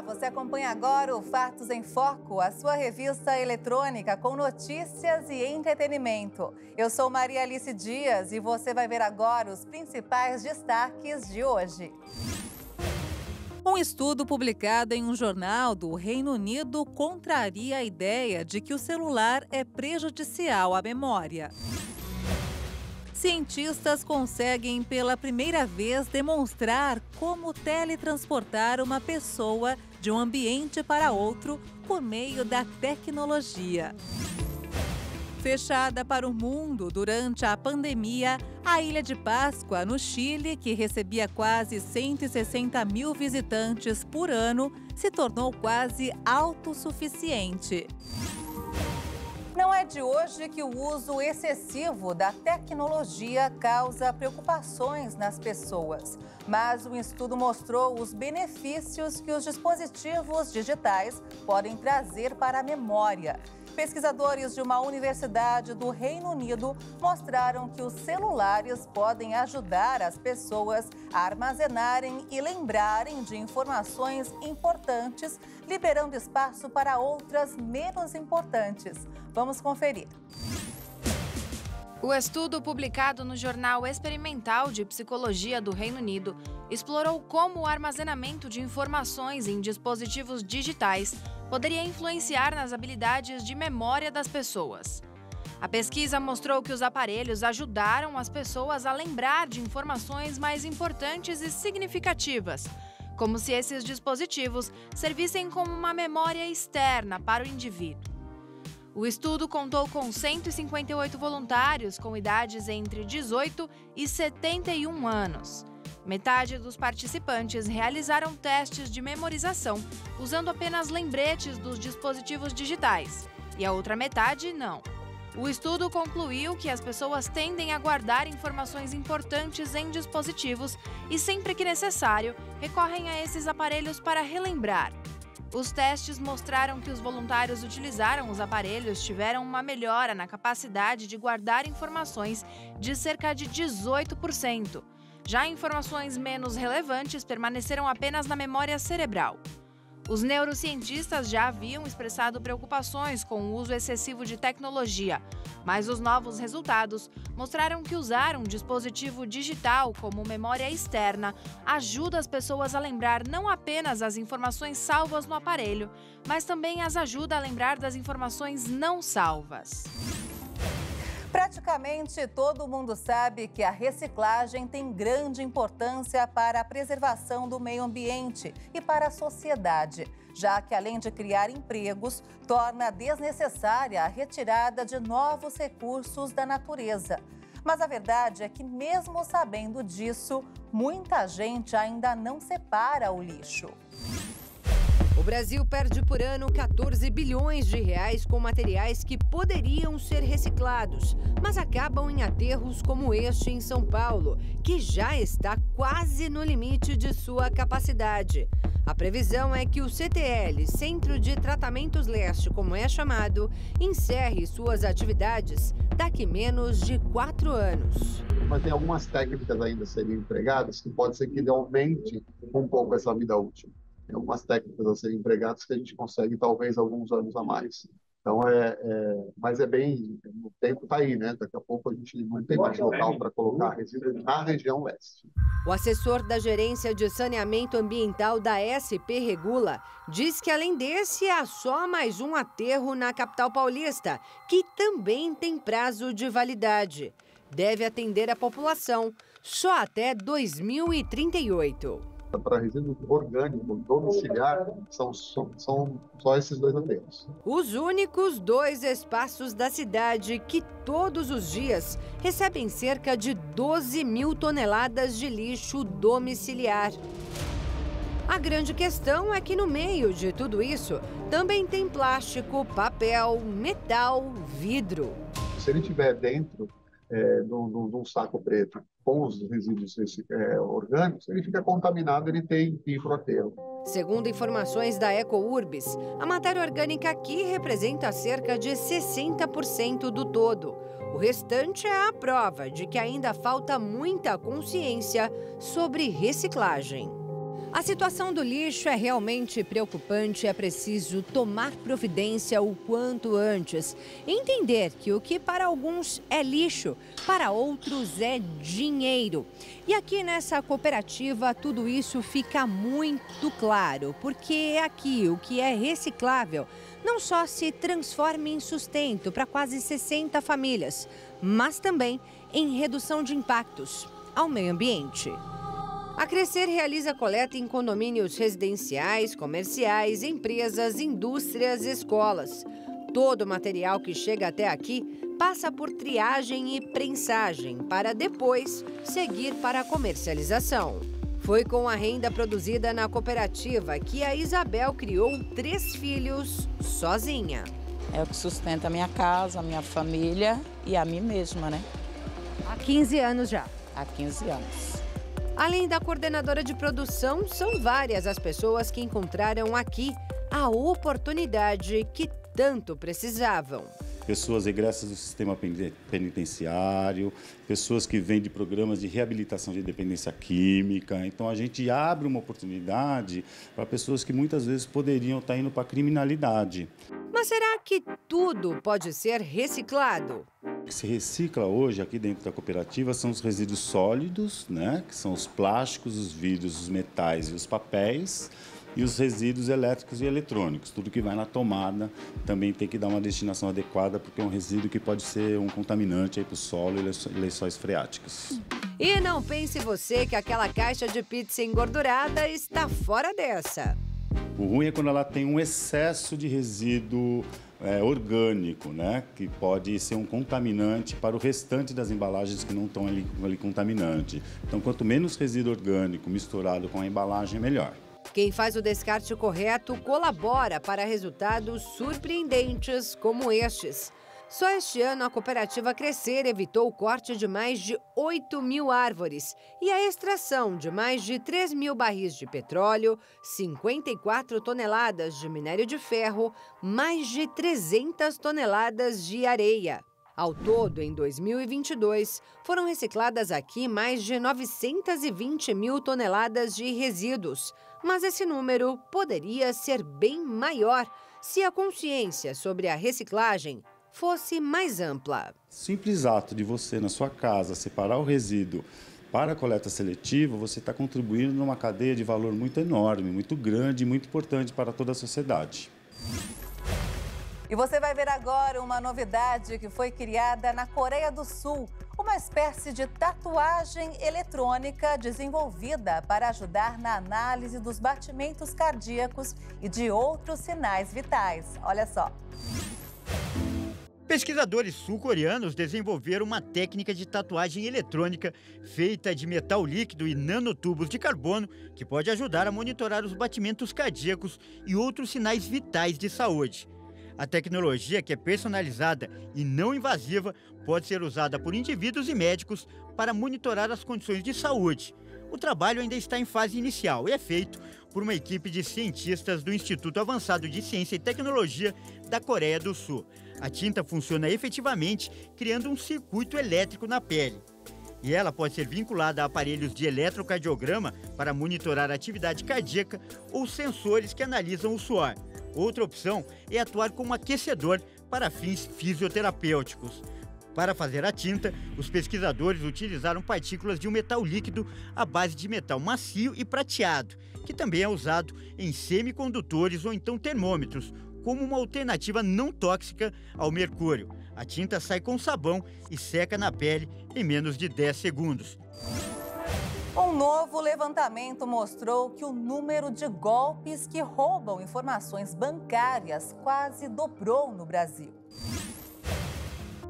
você acompanha agora o Fatos em Foco, a sua revista eletrônica com notícias e entretenimento. Eu sou Maria Alice Dias e você vai ver agora os principais destaques de hoje. Um estudo publicado em um jornal do Reino Unido contraria a ideia de que o celular é prejudicial à memória. Cientistas conseguem pela primeira vez demonstrar como teletransportar uma pessoa de um ambiente para outro por meio da tecnologia. Fechada para o mundo durante a pandemia, a Ilha de Páscoa, no Chile, que recebia quase 160 mil visitantes por ano, se tornou quase autossuficiente. Não é de hoje que o uso excessivo da tecnologia causa preocupações nas pessoas, mas um estudo mostrou os benefícios que os dispositivos digitais podem trazer para a memória. Pesquisadores de uma universidade do Reino Unido mostraram que os celulares podem ajudar as pessoas a armazenarem e lembrarem de informações importantes, liberando espaço para outras menos importantes. Vamos conferir. O estudo publicado no Jornal Experimental de Psicologia do Reino Unido explorou como o armazenamento de informações em dispositivos digitais poderia influenciar nas habilidades de memória das pessoas. A pesquisa mostrou que os aparelhos ajudaram as pessoas a lembrar de informações mais importantes e significativas, como se esses dispositivos servissem como uma memória externa para o indivíduo. O estudo contou com 158 voluntários com idades entre 18 e 71 anos. Metade dos participantes realizaram testes de memorização usando apenas lembretes dos dispositivos digitais, e a outra metade não. O estudo concluiu que as pessoas tendem a guardar informações importantes em dispositivos e, sempre que necessário, recorrem a esses aparelhos para relembrar. Os testes mostraram que os voluntários utilizaram os aparelhos tiveram uma melhora na capacidade de guardar informações de cerca de 18%. Já informações menos relevantes permaneceram apenas na memória cerebral. Os neurocientistas já haviam expressado preocupações com o uso excessivo de tecnologia, mas os novos resultados mostraram que usar um dispositivo digital como memória externa ajuda as pessoas a lembrar não apenas as informações salvas no aparelho, mas também as ajuda a lembrar das informações não salvas. Praticamente todo mundo sabe que a reciclagem tem grande importância para a preservação do meio ambiente e para a sociedade, já que, além de criar empregos, torna desnecessária a retirada de novos recursos da natureza. Mas a verdade é que, mesmo sabendo disso, muita gente ainda não separa o lixo. O Brasil perde por ano 14 bilhões de reais com materiais que poderiam ser reciclados, mas acabam em aterros como este em São Paulo, que já está quase no limite de sua capacidade. A previsão é que o CTL, Centro de Tratamentos Leste, como é chamado, encerre suas atividades daqui menos de 4 anos. Mas tem algumas técnicas ainda a serem empregadas que pode ser que ele aumente um pouco essa vida útil. Tem algumas técnicas a serem empregadas que a gente consegue talvez alguns anos a mais. Então, mas é bem, o tempo está aí, né? Daqui a pouco a gente não tem mais local para colocar resíduo na região leste. O assessor da Gerência de Saneamento Ambiental da SP Regula diz que, além desse, há só mais um aterro na capital paulista, que também tem prazo de validade. Deve atender a população só até 2038. Para resíduo orgânico domiciliar, são só esses 2 aterros. Os únicos 2 espaços da cidade que todos os dias recebem cerca de 12 mil toneladas de lixo domiciliar. A grande questão é que no meio de tudo isso também tem plástico, papel, metal, vidro. Se ele estiver dentro de um saco preto com os resíduos orgânicos, ele fica contaminado, ele tem que ir para o aterro. Segundo informações da EcoUrbis, a matéria orgânica aqui representa cerca de 60% do todo. O restante é a prova de que ainda falta muita consciência sobre reciclagem. A situação do lixo é realmente preocupante e é preciso tomar providência o quanto antes. Entender que o que para alguns é lixo, para outros é dinheiro. E aqui nessa cooperativa tudo isso fica muito claro, porque aqui o que é reciclável não só se transforma em sustento para quase 60 famílias, mas também em redução de impactos ao meio ambiente. A Crescer realiza coleta em condomínios residenciais, comerciais, empresas, indústrias, escolas. Todo o material que chega até aqui passa por triagem e prensagem para depois seguir para a comercialização. Foi com a renda produzida na cooperativa que a Isabel criou 3 filhos sozinha. É o que sustenta a minha casa, a minha família e a mim mesma, né? Há 15 anos já. Há 15 anos. Além da coordenadora de produção, são várias as pessoas que encontraram aqui a oportunidade que tanto precisavam. Pessoas egressas do sistema penitenciário, pessoas que vêm de programas de reabilitação de dependência química. Então, a gente abre uma oportunidade para pessoas que muitas vezes poderiam estar indo para a criminalidade. Mas será que tudo pode ser reciclado? O que se recicla hoje aqui dentro da cooperativa são os resíduos sólidos, né? Que são os plásticos, os vidros, os metais e os papéis, e os resíduos elétricos e eletrônicos. Tudo que vai na tomada também tem que dar uma destinação adequada, porque é um resíduo que pode ser um contaminante para o solo e lençóis freáticos. E não pense você que aquela caixa de pizza engordurada está fora dessa. O ruim é quando ela tem um excesso de resíduo orgânico, né? Que pode ser um contaminante para o restante das embalagens que não estão ali contaminante. Então, quanto menos resíduo orgânico misturado com a embalagem, melhor. Quem faz o descarte correto colabora para resultados surpreendentes como estes. Só este ano, a cooperativa Crescer evitou o corte de mais de 8.000 árvores e a extração de mais de 3.000 barris de petróleo, 54 toneladas de minério de ferro, mais de 300 toneladas de areia. Ao todo, em 2022, foram recicladas aqui mais de 920.000 toneladas de resíduos. Mas esse número poderia ser bem maior se a consciência sobre a reciclagem fosse mais ampla. Simples ato de você, na sua casa, separar o resíduo para a coleta seletiva, você está contribuindo numa cadeia de valor muito enorme, muito grande e muito importante para toda a sociedade. E você vai ver agora uma novidade que foi criada na Coreia do Sul. Uma espécie de tatuagem eletrônica desenvolvida para ajudar na análise dos batimentos cardíacos e de outros sinais vitais. Olha só. Pesquisadores sul-coreanos desenvolveram uma técnica de tatuagem eletrônica feita de metal líquido e nanotubos de carbono que pode ajudar a monitorar os batimentos cardíacos e outros sinais vitais de saúde. A tecnologia, que é personalizada e não invasiva, pode ser usada por indivíduos e médicos para monitorar as condições de saúde. O trabalho ainda está em fase inicial e é feito por uma equipe de cientistas do Instituto Avançado de Ciência e Tecnologia da Coreia do Sul. A tinta funciona efetivamente, criando um circuito elétrico na pele. E ela pode ser vinculada a aparelhos de eletrocardiograma para monitorar a atividade cardíaca ou sensores que analisam o suor. Outra opção é atuar como aquecedor para fins fisioterapêuticos. Para fazer a tinta, os pesquisadores utilizaram partículas de um metal líquido à base de metal macio e prateado, que também é usado em semicondutores ou então termômetros, como uma alternativa não tóxica ao mercúrio. A tinta sai com sabão e seca na pele em menos de 10 segundos. Um novo levantamento mostrou que o número de golpes que roubam informações bancárias quase dobrou no Brasil.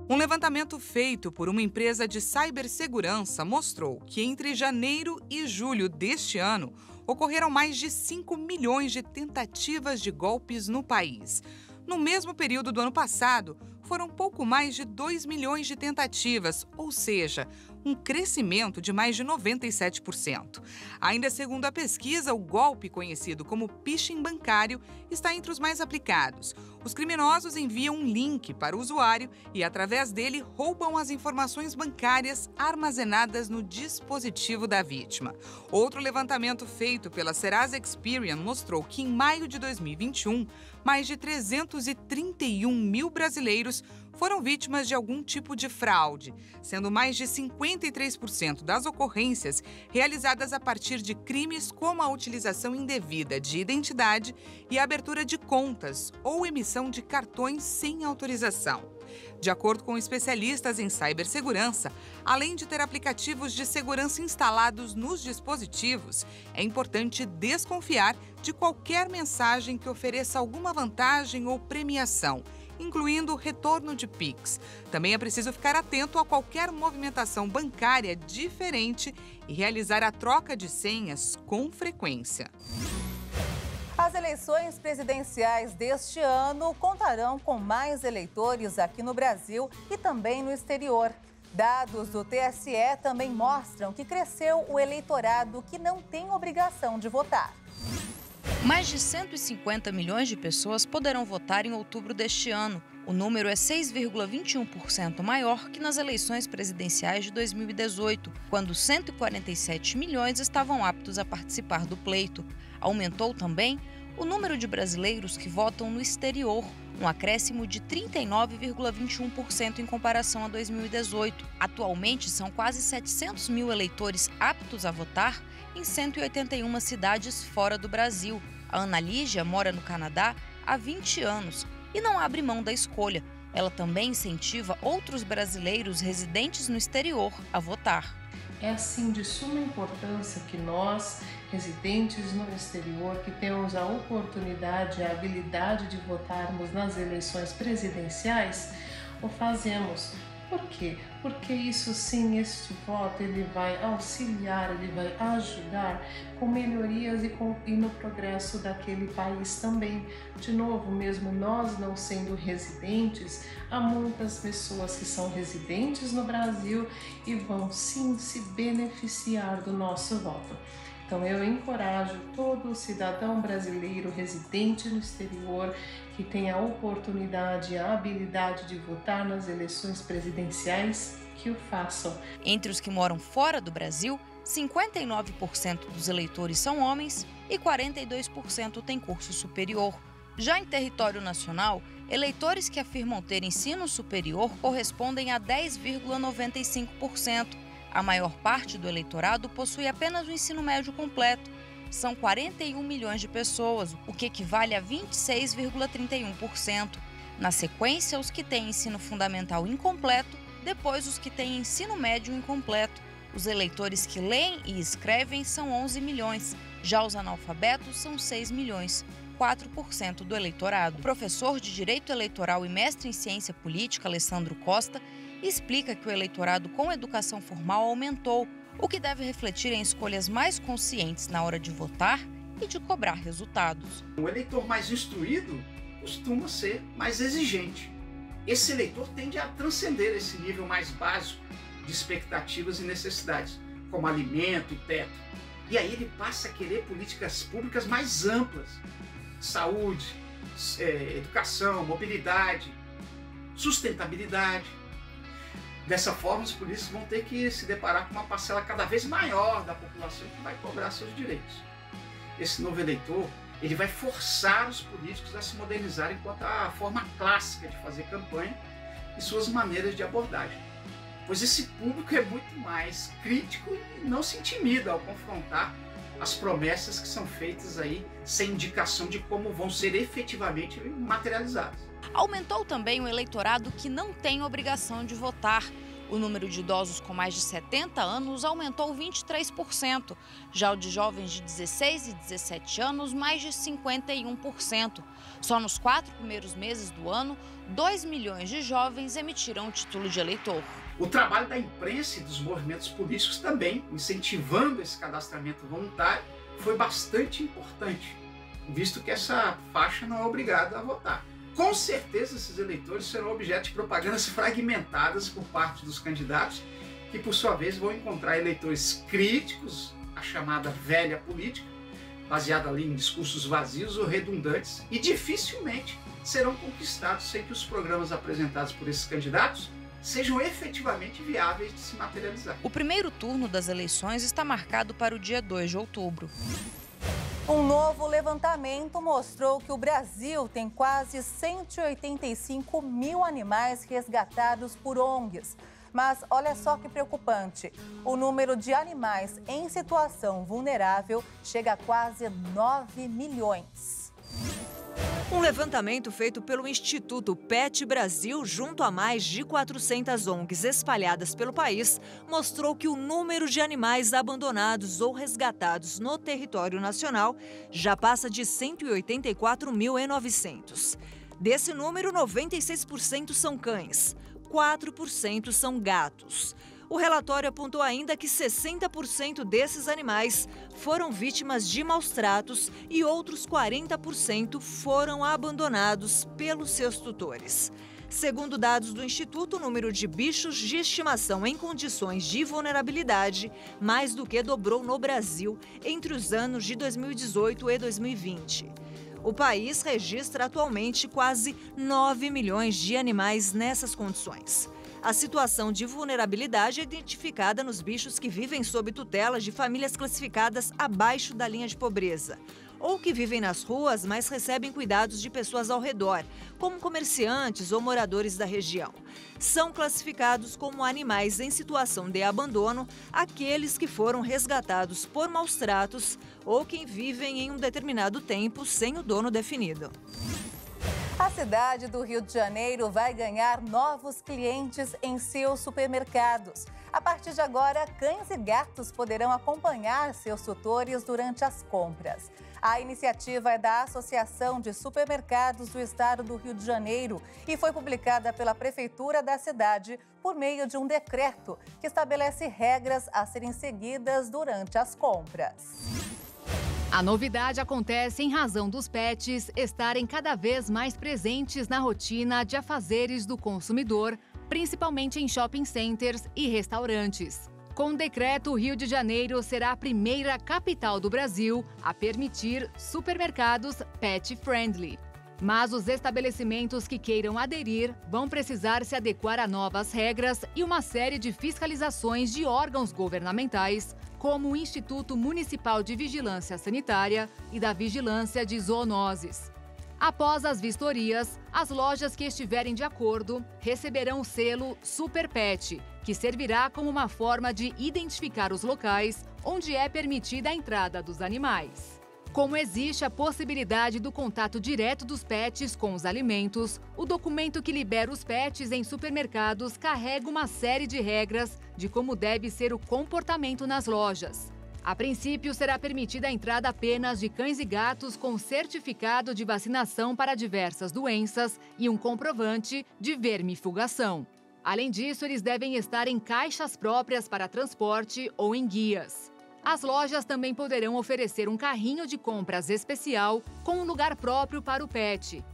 Um levantamento feito por uma empresa de cibersegurança mostrou que entre janeiro e julho deste ano ocorreram mais de 5 milhões de tentativas de golpes no país. No mesmo período do ano passado, foram pouco mais de 2 milhões de tentativas, ou seja, um crescimento de mais de 97%. Ainda segundo a pesquisa, o golpe conhecido como phishing bancário está entre os mais aplicados. Os criminosos enviam um link para o usuário e, através dele, roubam as informações bancárias armazenadas no dispositivo da vítima. Outro levantamento feito pela Serasa Experian mostrou que, em maio de 2021, mais de 331 mil brasileiros foram vítimas de algum tipo de fraude, sendo mais de 53% das ocorrências realizadas a partir de crimes como a utilização indevida de identidade e a abertura de contas ou emissão de cartões sem autorização. De acordo com especialistas em cibersegurança, além de ter aplicativos de segurança instalados nos dispositivos, é importante desconfiar de qualquer mensagem que ofereça alguma vantagem ou premiação, incluindo o retorno de Pix. Também é preciso ficar atento a qualquer movimentação bancária diferente e realizar a troca de senhas com frequência. As eleições presidenciais deste ano contarão com mais eleitores aqui no Brasil e também no exterior. Dados do TSE também mostram que cresceu o eleitorado que não tem obrigação de votar. Mais de 150 milhões de pessoas poderão votar em outubro deste ano. O número é 6,21% maior que nas eleições presidenciais de 2018, quando 147 milhões estavam aptos a participar do pleito. Aumentou também o número de brasileiros que votam no exterior, um acréscimo de 39,21% em comparação a 2018. Atualmente, são quase 700 mil eleitores aptos a votar em 181 cidades fora do Brasil. A Ana Lígia mora no Canadá há 20 anos e não abre mão da escolha. Ela também incentiva outros brasileiros residentes no exterior a votar. É assim de suma importância que nós, residentes no exterior, que temos a oportunidade e a habilidade de votarmos nas eleições presidenciais, o fazemos. Por quê? Porque isso sim, este voto, ele vai auxiliar, ele vai ajudar com melhorias e no progresso daquele país também. De novo, mesmo nós não sendo residentes, há muitas pessoas que são residentes no Brasil e vão sim se beneficiar do nosso voto. Então eu encorajo todo cidadão brasileiro residente no exterior que tenha a oportunidade e a habilidade de votar nas eleições presidenciais, que o façam. Entre os que moram fora do Brasil, 59% dos eleitores são homens e 42% têm curso superior. Já em território nacional, eleitores que afirmam ter ensino superior correspondem a 10,95%. A maior parte do eleitorado possui apenas o ensino médio completo. São 41 milhões de pessoas, o que equivale a 26,31%. Na sequência, os que têm ensino fundamental incompleto, depois os que têm ensino médio incompleto. Os eleitores que leem e escrevem são 11 milhões, já os analfabetos são 6 milhões, 4% do eleitorado. O professor de Direito Eleitoral e mestre em Ciência Política, Alessandro Costa, explica que o eleitorado com educação formal aumentou, o que deve refletir em escolhas mais conscientes na hora de votar e de cobrar resultados. O eleitor mais instruído costuma ser mais exigente. Esse eleitor tende a transcender esse nível mais básico de expectativas e necessidades, como alimento e teto. E aí ele passa a querer políticas públicas mais amplas, saúde, educação, mobilidade, sustentabilidade. Dessa forma, os políticos vão ter que se deparar com uma parcela cada vez maior da população que vai cobrar seus direitos. Esse novo eleitor, ele vai forçar os políticos a se modernizarem quanto à forma clássica de fazer campanha e suas maneiras de abordagem. Pois esse público é muito mais crítico e não se intimida ao confrontar as promessas que são feitas aí sem indicação de como vão ser efetivamente materializadas. Aumentou também o eleitorado que não tem obrigação de votar. O número de idosos com mais de 70 anos aumentou 23%. Já o de jovens de 16 e 17 anos, mais de 51%. Só nos 4 primeiros meses do ano, 2 milhões de jovens emitiram o título de eleitor. O trabalho da imprensa e dos movimentos políticos também, incentivando esse cadastramento voluntário, foi bastante importante, visto que essa faixa não é obrigada a votar. Com certeza esses eleitores serão objeto de propagandas fragmentadas por parte dos candidatos que por sua vez vão encontrar eleitores críticos à chamada velha política, baseada ali em discursos vazios ou redundantes, e dificilmente serão conquistados sem que os programas apresentados por esses candidatos sejam efetivamente viáveis de se materializar. O primeiro turno das eleições está marcado para o dia 2 de outubro. Um novo levantamento mostrou que o Brasil tem quase 185 mil animais resgatados por ONGs. Mas olha só que preocupante, o número de animais em situação vulnerável chega a quase 9 milhões. Um levantamento feito pelo Instituto PET Brasil, junto a mais de 400 ONGs espalhadas pelo país, mostrou que o número de animais abandonados ou resgatados no território nacional já passa de 184.900. Desse número, 96% são cães, 4% são gatos. O relatório apontou ainda que 60% desses animais foram vítimas de maus-tratos e outros 40% foram abandonados pelos seus tutores. Segundo dados do Instituto, o número de bichos de estimação em condições de vulnerabilidade mais do que dobrou no Brasil entre os anos de 2018 e 2020. O país registra atualmente quase 9 milhões de animais nessas condições. A situação de vulnerabilidade é identificada nos bichos que vivem sob tutela de famílias classificadas abaixo da linha de pobreza, ou que vivem nas ruas, mas recebem cuidados de pessoas ao redor, como comerciantes ou moradores da região. São classificados como animais em situação de abandono aqueles que foram resgatados por maus-tratos ou que vivem em um determinado tempo sem o dono definido. A cidade do Rio de Janeiro vai ganhar novos clientes em seus supermercados. A partir de agora, cães e gatos poderão acompanhar seus tutores durante as compras. A iniciativa é da Associação de Supermercados do Estado do Rio de Janeiro e foi publicada pela Prefeitura da cidade por meio de um decreto que estabelece regras a serem seguidas durante as compras. A novidade acontece em razão dos pets estarem cada vez mais presentes na rotina de afazeres do consumidor, principalmente em shopping centers e restaurantes. Com o decreto, o Rio de Janeiro será a primeira capital do Brasil a permitir supermercados pet-friendly. Mas os estabelecimentos que queiram aderir vão precisar se adequar a novas regras e uma série de fiscalizações de órgãos governamentais, como o Instituto Municipal de Vigilância Sanitária e da Vigilância de Zoonoses. Após as vistorias, as lojas que estiverem de acordo receberão o selo Super Pet, que servirá como uma forma de identificar os locais onde é permitida a entrada dos animais. Como existe a possibilidade do contato direto dos pets com os alimentos, o documento que libera os pets em supermercados carrega uma série de regras de como deve ser o comportamento nas lojas. A princípio, será permitida a entrada apenas de cães e gatos com certificado de vacinação para diversas doenças e um comprovante de vermifugação. Além disso, eles devem estar em caixas próprias para transporte ou em guias. As lojas também poderão oferecer um carrinho de compras especial com um lugar próprio para o pet.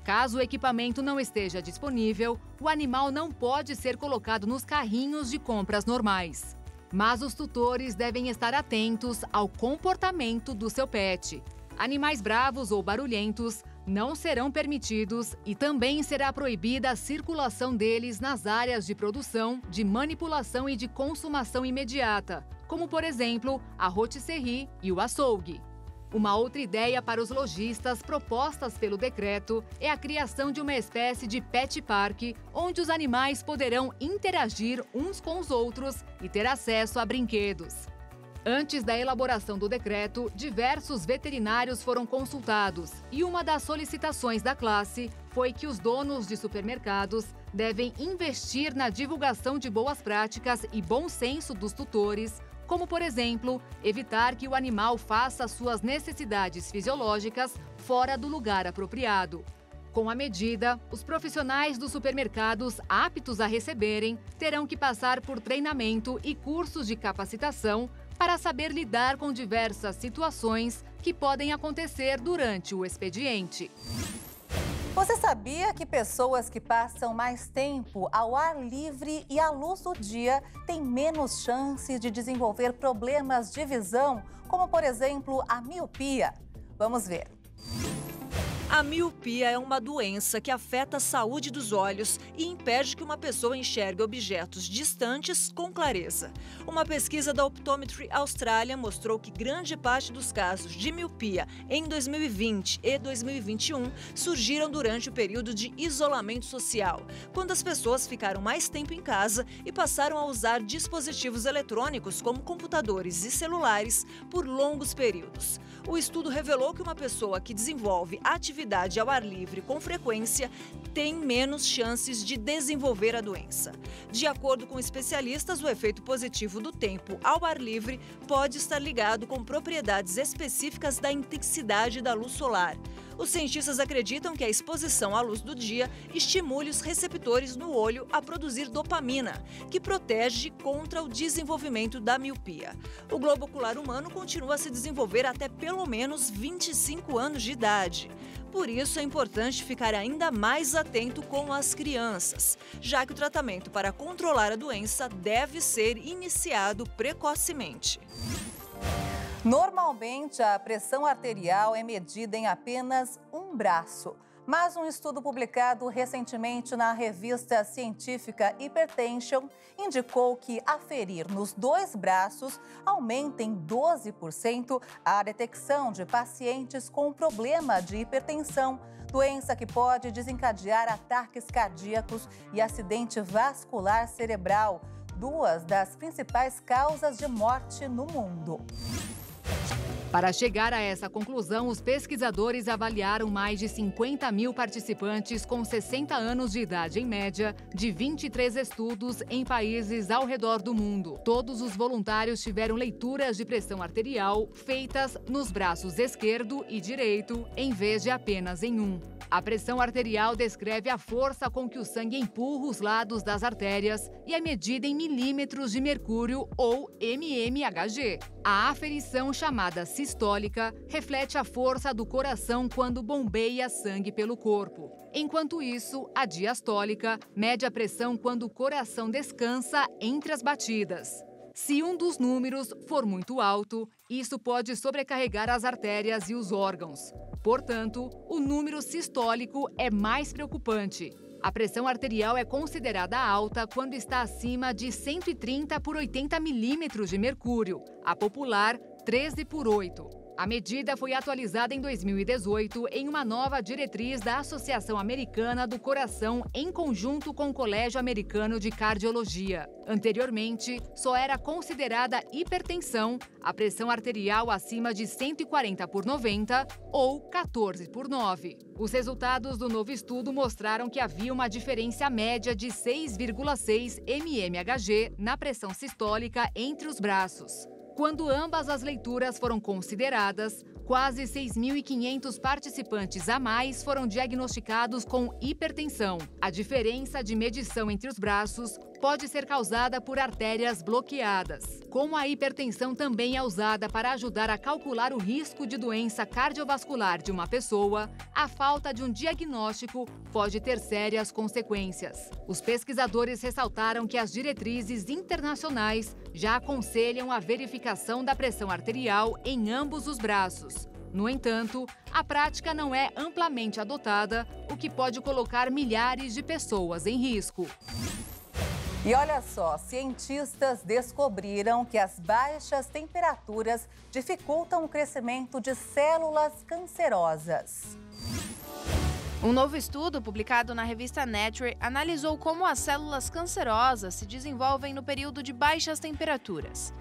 Caso o equipamento não esteja disponível, o animal não pode ser colocado nos carrinhos de compras normais. Mas os tutores devem estar atentos ao comportamento do seu pet. Animais bravos ou barulhentos não serão permitidos e também será proibida a circulação deles nas áreas de produção, de manipulação e de consumação imediata, como, por exemplo, a rotisserie e o açougue. Uma outra ideia para os lojistas propostas pelo decreto é a criação de uma espécie de pet park, onde os animais poderão interagir uns com os outros e ter acesso a brinquedos. Antes da elaboração do decreto, diversos veterinários foram consultados e uma das solicitações da classe foi que os donos de supermercados devem investir na divulgação de boas práticas e bom senso dos tutores, como, por exemplo, evitar que o animal faça suas necessidades fisiológicas fora do lugar apropriado. Com a medida, os profissionais dos supermercados aptos a receberem terão que passar por treinamento e cursos de capacitação para saber lidar com diversas situações que podem acontecer durante o expediente. Você sabe sabia que pessoas que passam mais tempo ao ar livre e à luz do dia têm menos chance de desenvolver problemas de visão, como, por exemplo, a miopia? Vamos ver. A miopia é uma doença que afeta a saúde dos olhos e impede que uma pessoa enxergue objetos distantes com clareza. Uma pesquisa da Optometry Australia mostrou que grande parte dos casos de miopia em 2020 e 2021 surgiram durante o período de isolamento social, quando as pessoas ficaram mais tempo em casa e passaram a usar dispositivos eletrônicos como computadores e celulares por longos períodos. O estudo revelou que uma pessoa que desenvolve atividade ao ar livre com frequência tem menos chances de desenvolver a doença. De acordo com especialistas, o efeito positivo do tempo ao ar livre pode estar ligado com propriedades específicas da intensidade da luz solar. Os cientistas acreditam que a exposição à luz do dia estimule os receptores no olho a produzir dopamina, que protege contra o desenvolvimento da miopia. O globo ocular humano continua a se desenvolver até pelo menos 25 anos de idade. Por isso, é importante ficar ainda mais atento com as crianças, já que o tratamento para controlar a doença deve ser iniciado precocemente. Normalmente, a pressão arterial é medida em apenas um braço. Mas um estudo publicado recentemente na revista científica Hypertension indicou que aferir nos 2 braços aumenta em 12% a detecção de pacientes com problema de hipertensão, doença que pode desencadear ataques cardíacos e acidente vascular cerebral, 2 das principais causas de morte no mundo. Para chegar a essa conclusão, os pesquisadores avaliaram mais de 50 mil participantes com 60 anos de idade em média, de 23 estudos em países ao redor do mundo. Todos os voluntários tiveram leituras de pressão arterial feitas nos braços esquerdo e direito, em vez de apenas em um. A pressão arterial descreve a força com que o sangue empurra os lados das artérias e é medida em milímetros de mercúrio, ou mmHg. A aferição, chamada sistólica, reflete a força do coração quando bombeia sangue pelo corpo. Enquanto isso, a diastólica mede a pressão quando o coração descansa entre as batidas. Se um dos números for muito alto, isso pode sobrecarregar as artérias e os órgãos. Portanto, o número sistólico é mais preocupante. A pressão arterial é considerada alta quando está acima de 130 por 80 milímetros de mercúrio, a popular 13 por 8. A medida foi atualizada em 2018 em uma nova diretriz da Associação Americana do Coração em conjunto com o Colégio Americano de Cardiologia. Anteriormente, só era considerada hipertensão a pressão arterial acima de 140 por 90 ou 14 por 9. Os resultados do novo estudo mostraram que havia uma diferença média de 6,6 mmHg na pressão sistólica entre os braços. Quando ambas as leituras foram consideradas, quase 6.500 participantes a mais foram diagnosticados com hipertensão. A diferença de medição entre os braços pode ser causada por artérias bloqueadas. Como a hipertensão também é usada para ajudar a calcular o risco de doença cardiovascular de uma pessoa, a falta de um diagnóstico pode ter sérias consequências. Os pesquisadores ressaltaram que as diretrizes internacionais já aconselham a verificação da pressão arterial em ambos os braços. No entanto, a prática não é amplamente adotada, o que pode colocar milhares de pessoas em risco. E olha só, cientistas descobriram que as baixas temperaturas dificultam o crescimento de células cancerosas. Um novo estudo publicado na revista Nature analisou como as células cancerosas se desenvolvem no período de baixas temperaturas.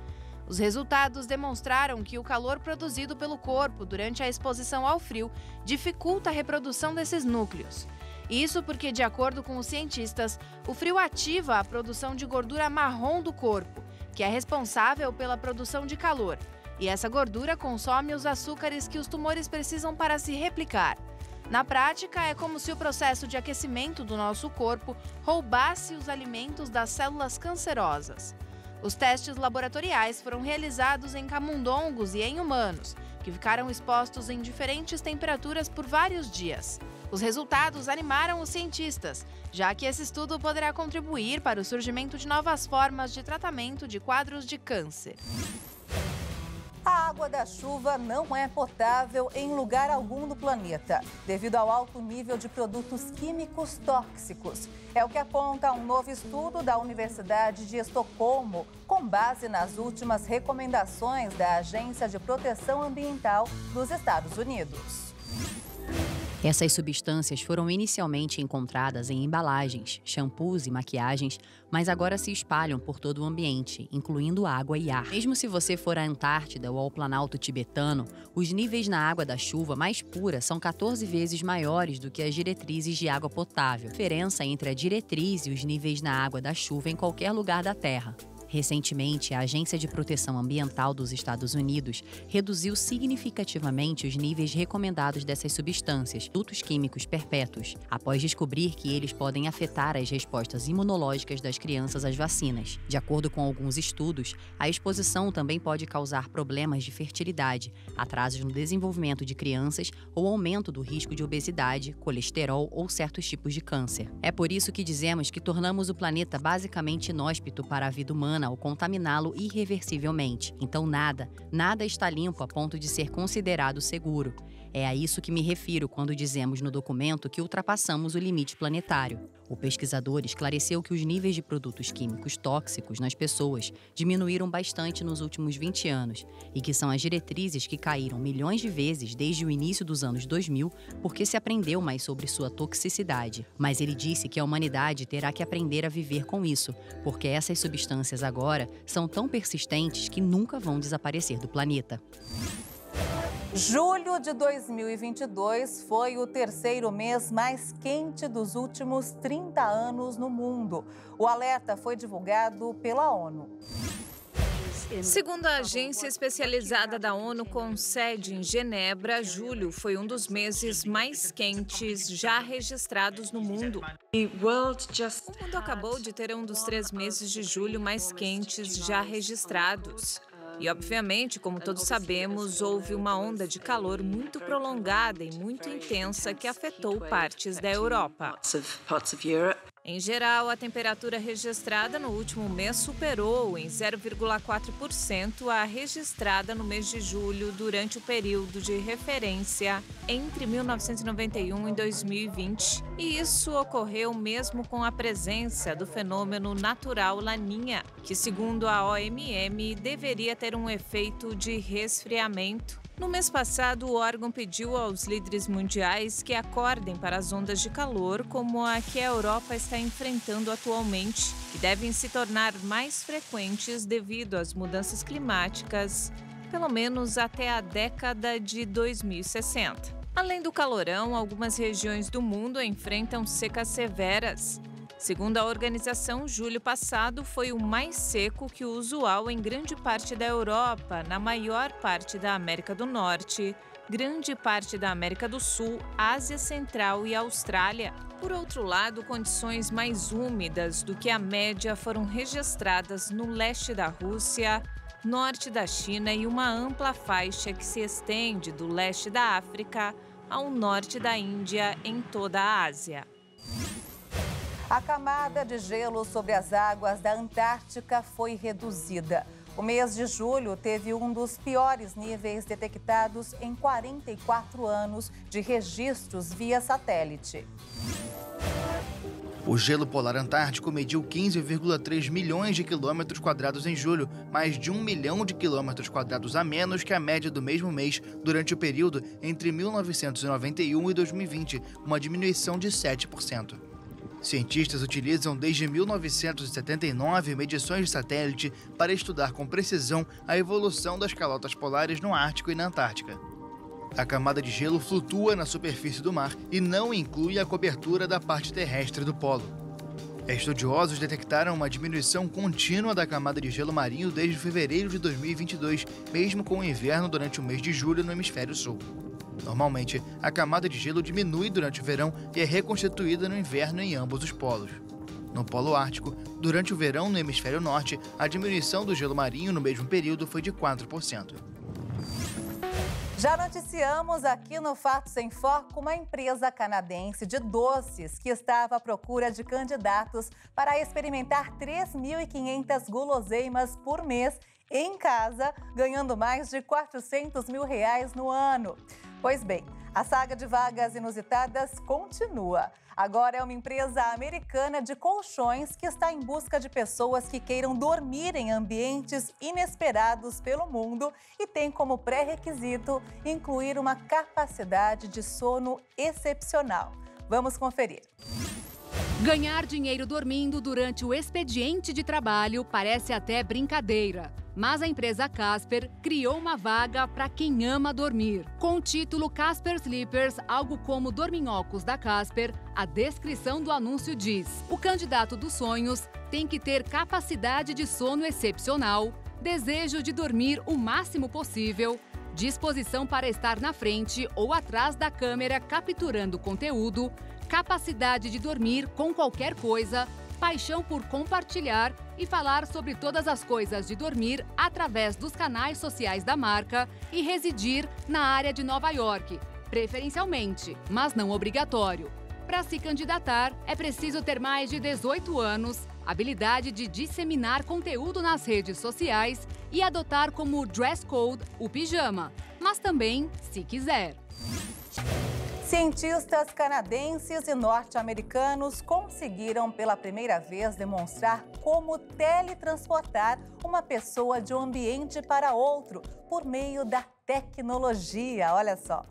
Os resultados demonstraram que o calor produzido pelo corpo durante a exposição ao frio dificulta a reprodução desses núcleos. Isso porque, de acordo com os cientistas, o frio ativa a produção de gordura marrom do corpo, que é responsável pela produção de calor. E essa gordura consome os açúcares que os tumores precisam para se replicar. Na prática, é como se o processo de aquecimento do nosso corpo roubasse os alimentos das células cancerosas. Os testes laboratoriais foram realizados em camundongos e em humanos, que ficaram expostos em diferentes temperaturas por vários dias. Os resultados animaram os cientistas, já que esse estudo poderá contribuir para o surgimento de novas formas de tratamento de quadros de câncer. A água da chuva não é potável em lugar algum do planeta, devido ao alto nível de produtos químicos tóxicos. É o que aponta um novo estudo da Universidade de Estocolmo, com base nas últimas recomendações da Agência de Proteção Ambiental dos Estados Unidos. Essas substâncias foram inicialmente encontradas em embalagens, shampoos e maquiagens, mas agora se espalham por todo o ambiente, incluindo água e ar. Mesmo se você for à Antártida ou ao Planalto Tibetano, os níveis na água da chuva mais pura são 14 vezes maiores do que as diretrizes de água potável. A diferença entre a diretriz e os níveis na água da chuva em qualquer lugar da Terra. Recentemente, a Agência de Proteção Ambiental dos Estados Unidos reduziu significativamente os níveis recomendados dessas substâncias, produtos químicos perpétuos, após descobrir que eles podem afetar as respostas imunológicas das crianças às vacinas. De acordo com alguns estudos, a exposição também pode causar problemas de fertilidade, atrasos no desenvolvimento de crianças ou aumento do risco de obesidade, colesterol ou certos tipos de câncer. É por isso que dizemos que tornamos o planeta basicamente inóspito para a vida humana ao contaminá-lo irreversivelmente. Então nada está limpo a ponto de ser considerado seguro. É a isso que me refiro quando dizemos no documento que ultrapassamos o limite planetário. O pesquisador esclareceu que os níveis de produtos químicos tóxicos nas pessoas diminuíram bastante nos últimos 20 anos e que são as diretrizes que caíram milhões de vezes desde o início dos anos 2000 porque se aprendeu mais sobre sua toxicidade. Mas ele disse que a humanidade terá que aprender a viver com isso, porque essas substâncias agora são tão persistentes que nunca vão desaparecer do planeta. Julho de 2022 foi o terceiro mês mais quente dos últimos 30 anos no mundo. O alerta foi divulgado pela ONU. Segundo a agência especializada da ONU com sede em Genebra, julho foi um dos meses mais quentes já registrados no mundo. O mundo acabou de ter um dos 3 meses de julho mais quentes já registrados. E, obviamente, como todos sabemos, houve uma onda de calor muito prolongada e muito intensa que afetou partes da Europa. Em geral, a temperatura registrada no último mês superou em 0,4% a registrada no mês de julho durante o período de referência entre 1991 e 2020. E isso ocorreu mesmo com a presença do fenômeno natural Laninha, que, segundo a OMM, deveria ter um efeito de resfriamento. No mês passado, o órgão pediu aos líderes mundiais que acordem para as ondas de calor como a que a Europa está enfrentando atualmente, que devem se tornar mais frequentes devido às mudanças climáticas, pelo menos até a década de 2060. Além do calorão, algumas regiões do mundo enfrentam secas severas. Segundo a organização, julho passado foi o mais seco que o usual em grande parte da Europa, na maior parte da América do Norte, grande parte da América do Sul, Ásia Central e Austrália. Por outro lado, condições mais úmidas do que a média foram registradas no leste da Rússia, norte da China e uma ampla faixa que se estende do leste da África ao norte da Índia em toda a Ásia. A camada de gelo sobre as águas da Antártica foi reduzida. O mês de julho teve um dos piores níveis detectados em 44 anos de registros via satélite. O gelo polar antártico mediu 15,3 milhões de quilômetros quadrados em julho, mais de 1 milhão de quilômetros quadrados a menos que a média do mesmo mês durante o período entre 1991 e 2020, uma diminuição de 7%. Cientistas utilizam desde 1979 medições de satélite para estudar com precisão a evolução das calotas polares no Ártico e na Antártica. A camada de gelo flutua na superfície do mar e não inclui a cobertura da parte terrestre do polo. Estudiosos detectaram uma diminuição contínua da camada de gelo marinho desde fevereiro de 2022, mesmo com o inverno durante o mês de julho no hemisfério sul. Normalmente, a camada de gelo diminui durante o verão e é reconstituída no inverno em ambos os polos. No Polo Ártico, durante o verão no hemisfério norte, a diminuição do gelo marinho no mesmo período foi de 4%. Já noticiamos aqui no Fatos em Foco uma empresa canadense de doces que estava à procura de candidatos para experimentar 3.500 guloseimas por mês em casa, ganhando mais de R$400 mil no ano. Pois bem, a saga de vagas inusitadas continua. Agora é uma empresa americana de colchões que está em busca de pessoas que queiram dormir em ambientes inesperados pelo mundo e tem como pré-requisito incluir uma capacidade de sono excepcional. Vamos conferir. Ganhar dinheiro dormindo durante o expediente de trabalho parece até brincadeira. Mas a empresa Casper criou uma vaga para quem ama dormir. Com o título Casper Sleepers, algo como dorminhocos da Casper, a descrição do anúncio diz: o candidato dos sonhos tem que ter capacidade de sono excepcional, desejo de dormir o máximo possível, disposição para estar na frente ou atrás da câmera capturando conteúdo, capacidade de dormir com qualquer coisa, paixão por compartilhar e falar sobre todas as coisas de dormir através dos canais sociais da marca e residir na área de Nova York, preferencialmente, mas não obrigatório. Para se candidatar, é preciso ter mais de 18 anos, habilidade de disseminar conteúdo nas redes sociais e adotar como dress code o pijama, mas também se quiser. Cientistas canadenses e norte-americanos conseguiram pela primeira vez demonstrar como teletransportar uma pessoa de um ambiente para outro por meio da tecnologia. Olha só.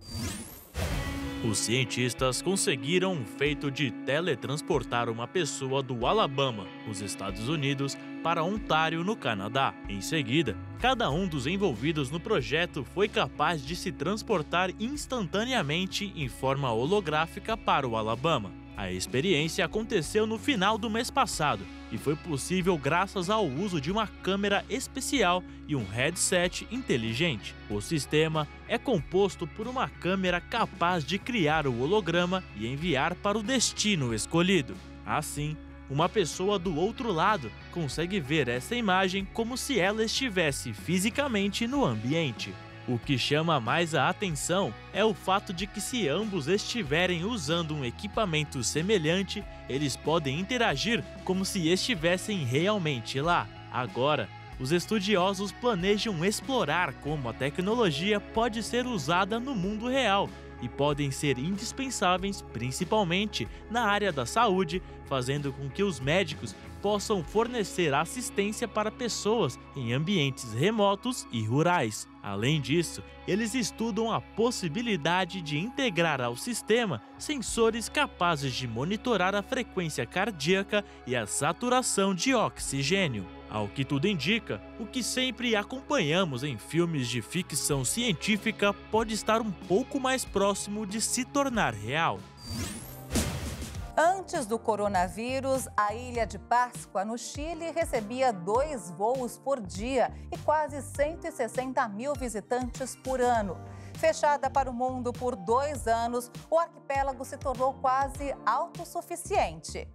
Os cientistas conseguiram um feito de teletransportar uma pessoa do Alabama, nos Estados Unidos, para Ontário, no Canadá. Em seguida, cada um dos envolvidos no projeto foi capaz de se transportar instantaneamente em forma holográfica para o Alabama. A experiência aconteceu no final do mês passado e foi possível graças ao uso de uma câmera especial e um headset inteligente. O sistema é composto por uma câmera capaz de criar o holograma e enviar para o destino escolhido. Assim, uma pessoa do outro lado consegue ver essa imagem como se ela estivesse fisicamente no ambiente. O que chama mais a atenção é o fato de que, se ambos estiverem usando um equipamento semelhante, eles podem interagir como se estivessem realmente lá. Agora, os estudiosos planejam explorar como a tecnologia pode ser usada no mundo real e podem ser indispensáveis, principalmente na área da saúde, fazendo com que os médicos possam fornecer assistência para pessoas em ambientes remotos e rurais. Além disso, eles estudam a possibilidade de integrar ao sistema sensores capazes de monitorar a frequência cardíaca e a saturação de oxigênio. Ao que tudo indica, o que sempre acompanhamos em filmes de ficção científica pode estar um pouco mais próximo de se tornar real. Antes do coronavírus, a Ilha de Páscoa, no Chile, recebia 2 voos por dia e quase 160 mil visitantes por ano. Fechada para o mundo por 2 anos, o arquipélago se tornou quase autossuficiente.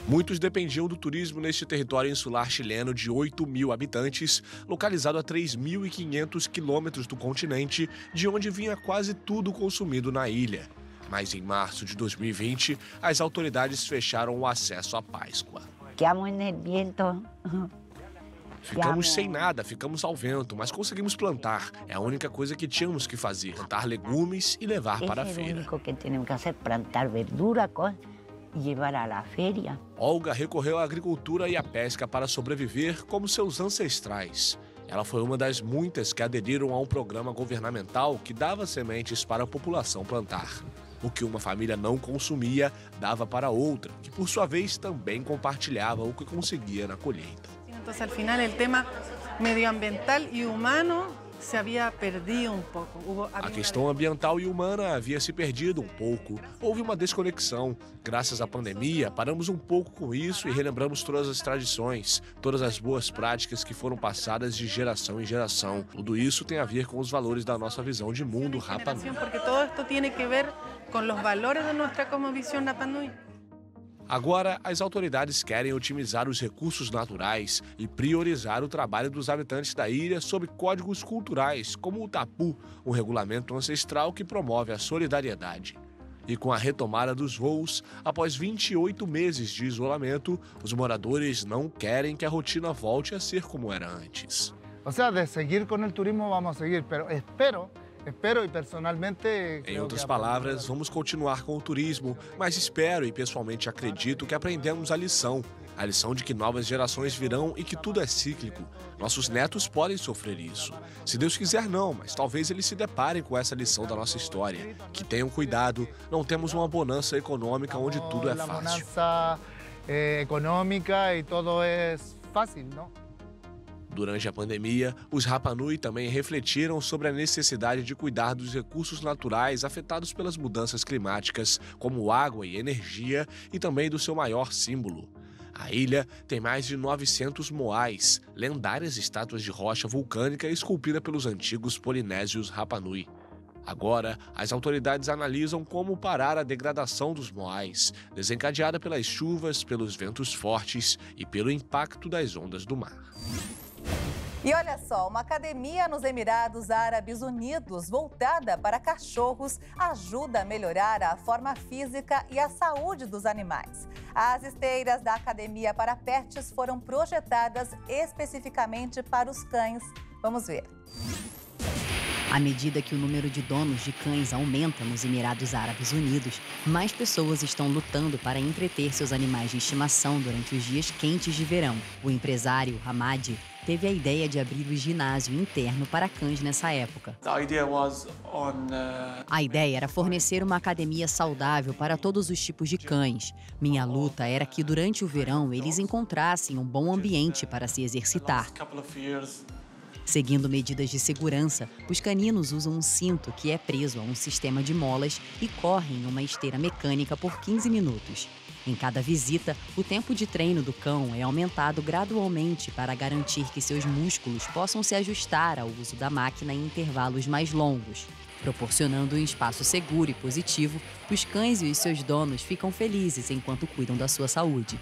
Muitos dependiam do turismo neste território insular chileno de 8 mil habitantes, localizado a 3.500 quilômetros do continente, de onde vinha quase tudo consumido na ilha. Mas em março de 2020, as autoridades fecharam o acesso à Páscoa. Ficamos sem nada, ficamos ao vento, mas conseguimos plantar. É a única coisa que tínhamos que fazer, plantar legumes e levar para a feira. É o único que temos que fazer, plantar verdura e levar à feira. Olga recorreu à agricultura e à pesca para sobreviver como seus ancestrais. Ela foi uma das muitas que aderiram a um programa governamental que dava sementes para a população plantar. O que uma família não consumia, dava para outra, que por sua vez também compartilhava o que conseguia na colheita. Então, ao final, o tema medioambiental e humano se havia perdido um pouco. A questão ambiental e humana havia se perdido um pouco. Houve uma desconexão. Graças à pandemia, paramos um pouco com isso e relembramos todas as tradições, todas as boas práticas que foram passadas de geração em geração. Tudo isso tem a ver com os valores da nossa visão de mundo Rapa Nui. Porque todo esto tem que ver com os valores de nossa cosmovisão Rapa Nui. Agora, as autoridades querem otimizar os recursos naturais e priorizar o trabalho dos habitantes da ilha sob códigos culturais, como o tapu, um regulamento ancestral que promove a solidariedade. E com a retomada dos voos, após 28 meses de isolamento, os moradores não querem que a rotina volte a ser como era antes. O sea, de seguir com o turismo, vamos a seguir, pero espero e personalmente... Em outras palavras, vamos continuar com o turismo, mas espero e pessoalmente acredito que aprendemos a lição. A lição de que novas gerações virão e que tudo é cíclico. Nossos netos podem sofrer isso. Se Deus quiser, não, mas talvez eles se deparem com essa lição da nossa história. Que tenham cuidado, não temos uma bonança econômica onde tudo é fácil. Bonança econômica e tudo é fácil, não? Durante a pandemia, os Rapa Nui também refletiram sobre a necessidade de cuidar dos recursos naturais afetados pelas mudanças climáticas, como água e energia, e também do seu maior símbolo. A ilha tem mais de 900 moais, lendárias estátuas de rocha vulcânica esculpida pelos antigos polinésios Rapa Nui. Agora, as autoridades analisam como parar a degradação dos moais, desencadeada pelas chuvas, pelos ventos fortes e pelo impacto das ondas do mar. E olha só, uma academia nos Emirados Árabes Unidos voltada para cachorros ajuda a melhorar a forma física e a saúde dos animais. As esteiras da academia para pets foram projetadas especificamente para os cães. Vamos ver. À medida que o número de donos de cães aumenta nos Emirados Árabes Unidos, mais pessoas estão lutando para entreter seus animais de estimação durante os dias quentes de verão. O empresário Hamadi teve a ideia de abrir o ginásio interno para cães nessa época. A ideia era fornecer uma academia saudável para todos os tipos de cães. Minha luta era que durante o verão eles encontrassem um bom ambiente para se exercitar. Seguindo medidas de segurança, os caninos usam um cinto que é preso a um sistema de molas e correm em uma esteira mecânica por 15 minutos. Em cada visita, o tempo de treino do cão é aumentado gradualmente para garantir que seus músculos possam se ajustar ao uso da máquina em intervalos mais longos. Proporcionando um espaço seguro e positivo, os cães e os seus donos ficam felizes enquanto cuidam da sua saúde.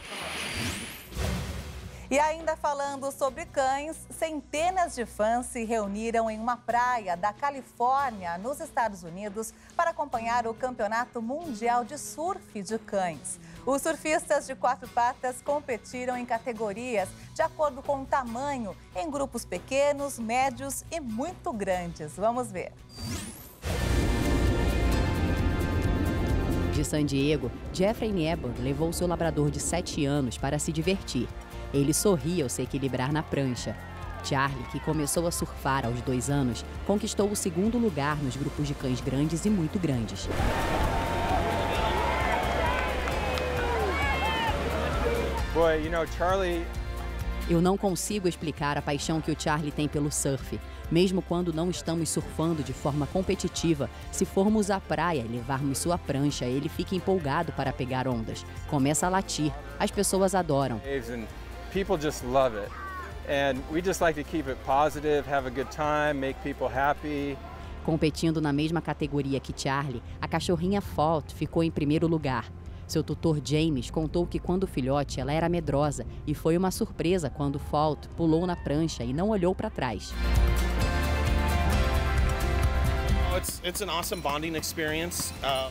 E ainda falando sobre cães, centenas de fãs se reuniram em uma praia da Califórnia, nos Estados Unidos, para acompanhar o Campeonato Mundial de Surf de Cães. Os surfistas de 4 patas competiram em categorias de acordo com o tamanho, em grupos pequenos, médios e muito grandes. Vamos ver. De San Diego, Jeffrey Niebuhr levou seu labrador de 7 anos para se divertir. Ele sorria ao se equilibrar na prancha. Charlie, que começou a surfar aos 2 anos, conquistou o 2º lugar nos grupos de cães grandes e muito grandes. Eu não consigo explicar a paixão que o Charlie tem pelo surf. Mesmo quando não estamos surfando de forma competitiva, se formos à praia e levarmos sua prancha, ele fica empolgado para pegar ondas. Começa a latir. As pessoas adoram. People just love it. And we just like to keep it positive, have a good time, make people happy. Competindo na mesma categoria que Charlie, a cachorrinha Fault ficou em 1º lugar. Seu tutor James contou que quando filhote ela era medrosa e foi uma surpresa quando Fault pulou na prancha e não olhou para trás.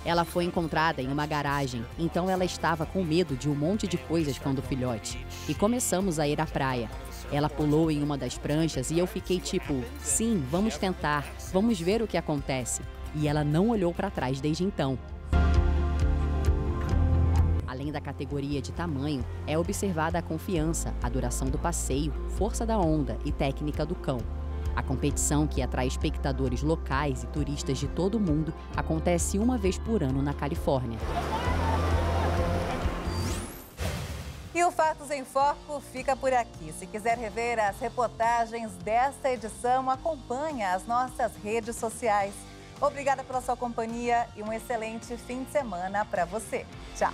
Ela foi encontrada em uma garagem, então ela estava com medo de um monte de coisas quando filhote. E começamos a ir à praia. Ela pulou em uma das pranchas e eu fiquei tipo, sim, vamos tentar, vamos ver o que acontece. E ela não olhou para trás desde então. Além da categoria de tamanho, é observada a confiança, a duração do passeio, força da onda e técnica do cão. A competição, que atrai espectadores locais e turistas de todo o mundo, acontece uma vez por ano na Califórnia. E o Fatos em Foco fica por aqui. Se quiser rever as reportagens desta edição, acompanhe as nossas redes sociais. Obrigada pela sua companhia e um excelente fim de semana para você. Tchau!